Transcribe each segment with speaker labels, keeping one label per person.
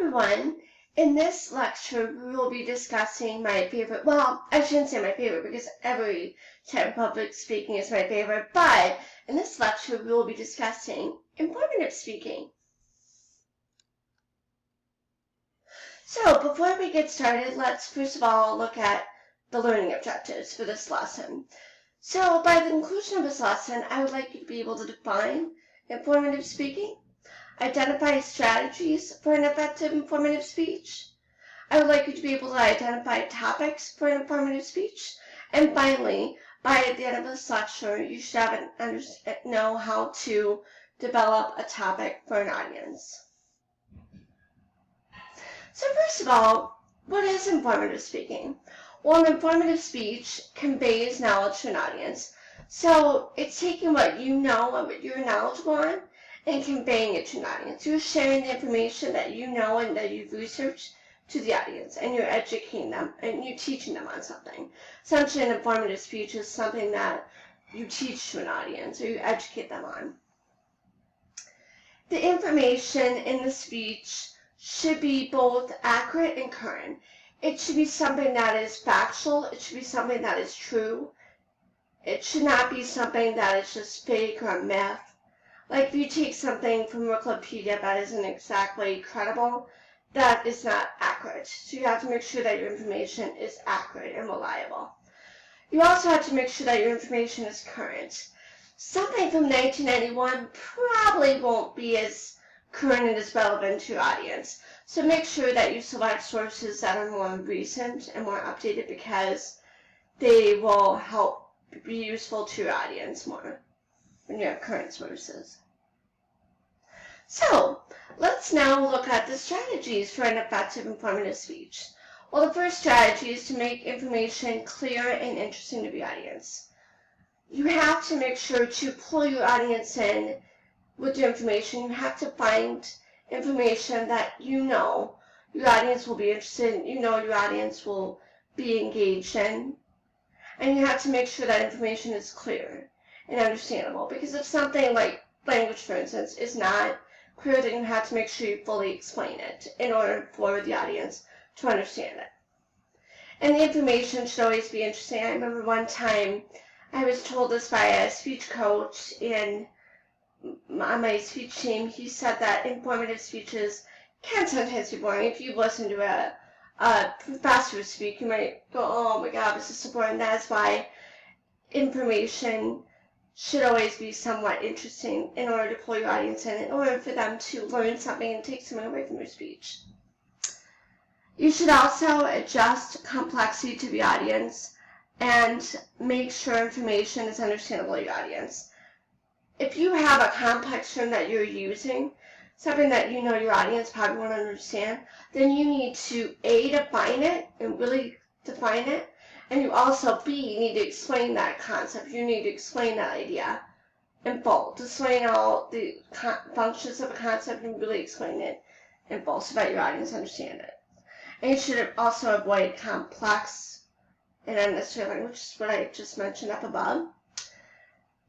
Speaker 1: everyone. In this lecture, we will be discussing my favorite, well, I shouldn't say my favorite because every type of public speaking is my favorite, but in this lecture, we will be discussing informative speaking. So before we get started, let's first of all look at the learning objectives for this lesson. So by the conclusion of this lesson, I would like you to be able to define informative speaking, identify strategies for an effective informative speech. I would like you to be able to identify topics for an informative speech. And finally, by the end of this lecture, you should know how to develop a topic for an audience. So first of all, what is informative speaking? Well, an informative speech conveys knowledge to an audience. So it's taking what you know and what you're knowledgeable on and conveying it to an audience. You're sharing the information that you know and that you've researched to the audience, and you're educating them and you're teaching them on something. Essentially, an informative speech is something that you teach to an audience or you educate them on. The information in the speech should be both accurate and current. It should be something that is factual. It should be something that is true. It should not be something that is just fake or a myth. Like if you take something from Wikipedia that isn't exactly credible, that is not accurate. So you have to make sure that your information is accurate and reliable. You also have to make sure that your information is current. Something from 1991 probably won't be as current and as relevant to your audience. So make sure that you select sources that are more recent and more updated because they will help be useful to your audience more when you have current sources. So let's now look at the strategies for an effective informative speech. Well, the first strategy is to make information clear and interesting to the audience. You have to make sure to pull your audience in with your information. You have to find information that you know your audience will be interested in, you know your audience will be engaged in, and you have to make sure that information is clear and understandable. Because if something like language, for instance, is not clear, then you have to make sure you fully explain it in order for the audience to understand it. And the information should always be interesting. I remember one time I was told this by a speech coach on my speech team. He said that informative speeches can sometimes be boring. If you listen to a professor speak, you might go, oh my God, this is so boring. That's why information should always be somewhat interesting in order to pull your audience in order for them to learn something and take something away from your speech. You should also adjust complexity to the audience and make sure information is understandable to your audience. If you have a complex term that you're using, something that you know your audience probably won't understand, then you need to A, define it and really define it, and you also B, need to explain that concept. You need to explain that idea in full, explain all the functions of a concept and really explain it in full so that your audience understand it. And you should also avoid complex and unnecessary language, which is what I just mentioned up above.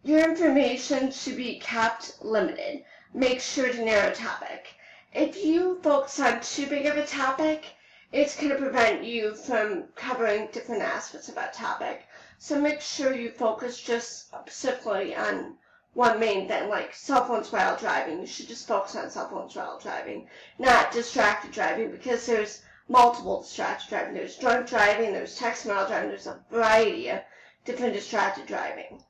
Speaker 1: Your information should be kept limited. Make sure to narrow topic. If you focus on too big of a topic, it's going to prevent you from covering different aspects of that topic. So make sure you focus just specifically on one main thing, like cell phones while driving. You should just focus on cell phones while driving, not distracted driving, because there's multiple distracted driving. There's drunk driving, there's texting while driving, there's a variety of different distracted driving.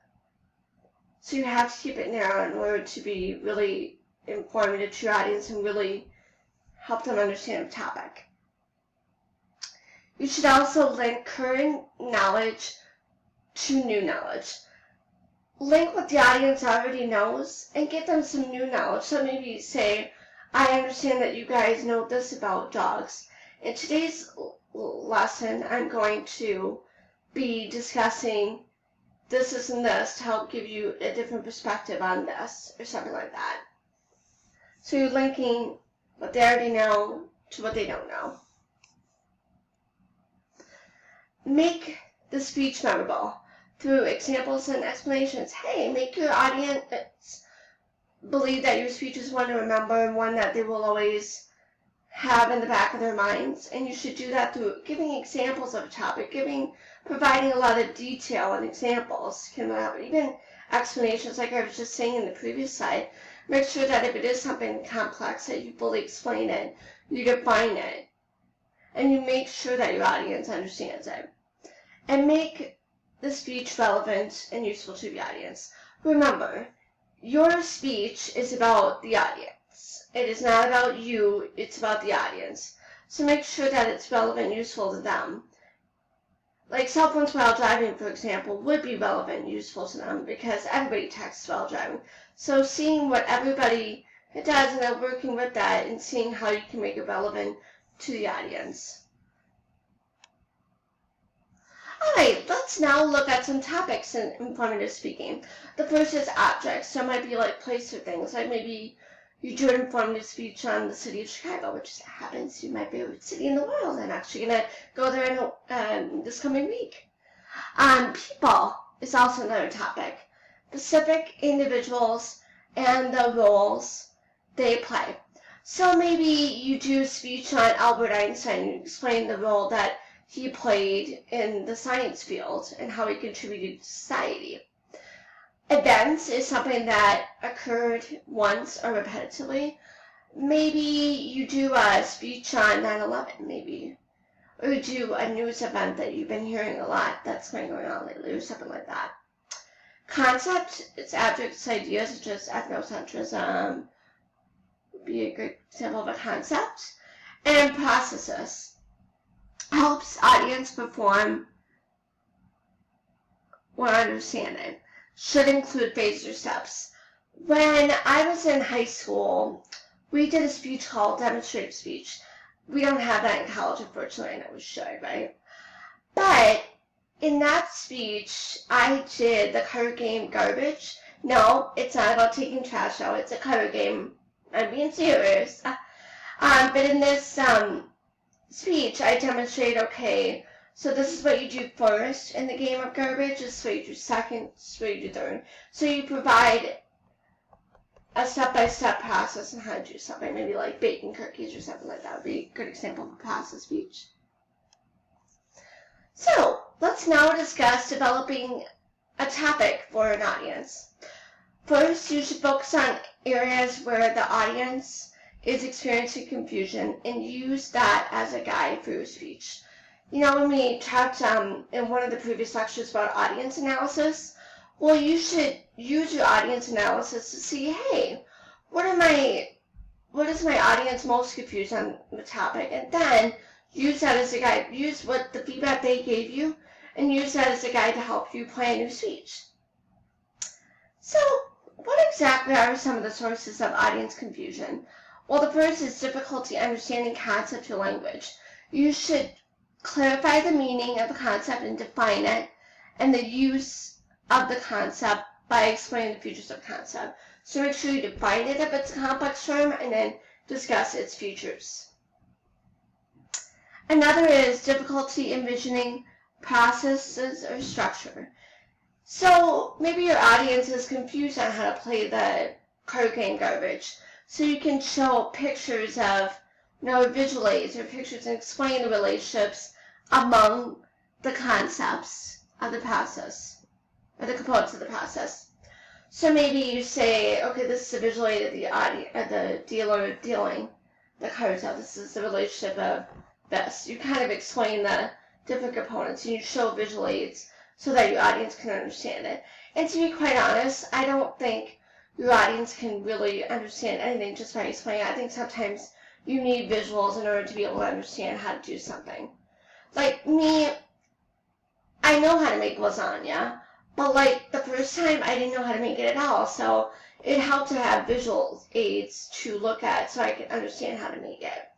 Speaker 1: So you have to keep it narrow in order to be really informative to your audience and really help them understand the topic. You should also link current knowledge to new knowledge. Link what the audience already knows and give them some new knowledge. So maybe say, I understand that you guys know this about dogs. In today's lesson, I'm going to be discussing this and this to help give you a different perspective on this, or something like that. So you're linking what they already know to what they don't know. Make the speech memorable through examples and explanations. Hey, make your audience believe that your speech is one to remember and one that they will always have in the back of their minds, and you should do that through giving examples of a topic, providing a lot of detail and examples, even explanations like I was just saying in the previous slide. Make sure that if it is something complex that you fully explain it, you define it, and you make sure that your audience understands it. And make the speech relevant and useful to the audience. Remember, your speech is about the audience. It is not about you, it's about the audience. So make sure that it's relevant and useful to them. Like cell phones while driving, for example, would be relevant and useful to them because everybody texts while driving. So seeing what everybody does and then working with that and seeing how you can make it relevant to the audience. Alright, let's now look at some topics in informative speaking. The first is objects. So it might be like place or things. Like maybe you do an informative speech on the city of Chicago, which happens to be my favorite city in the world. I'm actually going to go there this coming week. People is also another topic. Specific individuals and the roles they play. So maybe you do a speech on Albert Einstein. You explain the role that he played in the science field and how he contributed to society. Events is something that occurred once or repetitively. Maybe you do a speech on 9/11, maybe. Or you do a news event that you've been hearing a lot that's been going on lately, or something like that. Concept, it's abstract ideas such as ethnocentrism, would be a great example of a concept. And processes. Helps audience perform or understand it. Should include phases or steps. When I was in high school, we did a speech called demonstrative speech. We don't have that in college, unfortunately, and I was should, right? But in that speech, I did the card game Garbage. No, it's not about taking trash out. It's a card game. I'm being serious. But in this speech, I demonstrate, okay, so this is what you do first in the game of Garbage, this is what you do second, this is what you do third. So you provide a step-by-step process on how to do something, maybe like baking cookies or something like that would be a good example of a process speech. So let's now discuss developing a topic for an audience. First, you should focus on areas where the audience is experiencing confusion and use that as a guide for your speech. You know, when we talked in one of the previous lectures about audience analysis, well, you should use your audience analysis to see, hey, what is my audience most confused on the topic? And then use that as a guide. Use what the feedback they gave you and use that as a guide to help you plan your speech. So, what exactly are some of the sources of audience confusion? Well, the first is difficulty understanding concept or language. You should clarify the meaning of the concept and define it, and the use of the concept by explaining the features of the concept. So make sure you define it if it's a complex term, and then discuss its features. Another is difficulty envisioning processes or structure. So maybe your audience is confused on how to play the card game Garbage. So you can show pictures of, visual aids or pictures and explain the relationships among the concepts of the process, or the components of the process. So maybe you say, okay, this is a visual aid of the dealer dealing the cards out. This is the relationship of this. You kind of explain the different components and you show visual aids so that your audience can understand it. And to be quite honest, I don't think your audience can really understand anything just by explaining. I think sometimes you need visuals in order to be able to understand how to do something. Like me, I know how to make lasagna, but like the first time I didn't know how to make it at all, so it helped to have visual aids to look at so I could understand how to make it.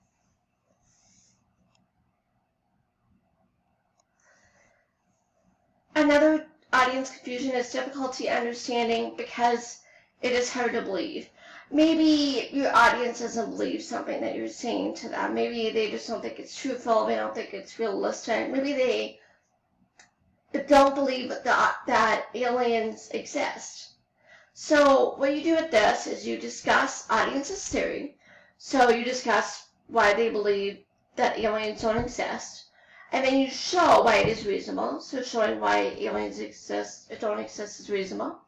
Speaker 1: Another audience confusion is difficulty understanding because it is hard to believe. Maybe your audience doesn't believe something that you're saying to them. Maybe they just don't think it's truthful. They don't think it's realistic. Maybe they don't believe that aliens exist. So what you do with this is you discuss audience's theory. So you discuss why they believe that aliens don't exist, and then you show why it is reasonable. So showing why aliens don't exist is reasonable.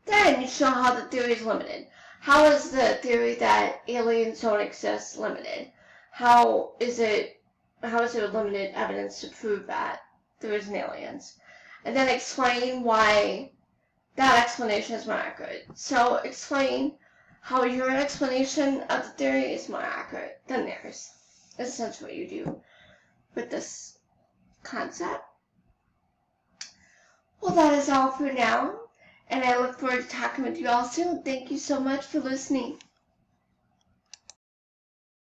Speaker 1: Then you show how the theory is limited. How is the theory that aliens don't exist limited? How is there limited evidence to prove that there isn't aliens? And then explain why that explanation is more accurate. So explain how your explanation of the theory is more accurate than theirs. That's essentially what you do with this concept. Well, that is all for now, and I look forward to talking with you all soon. Thank you so much for listening.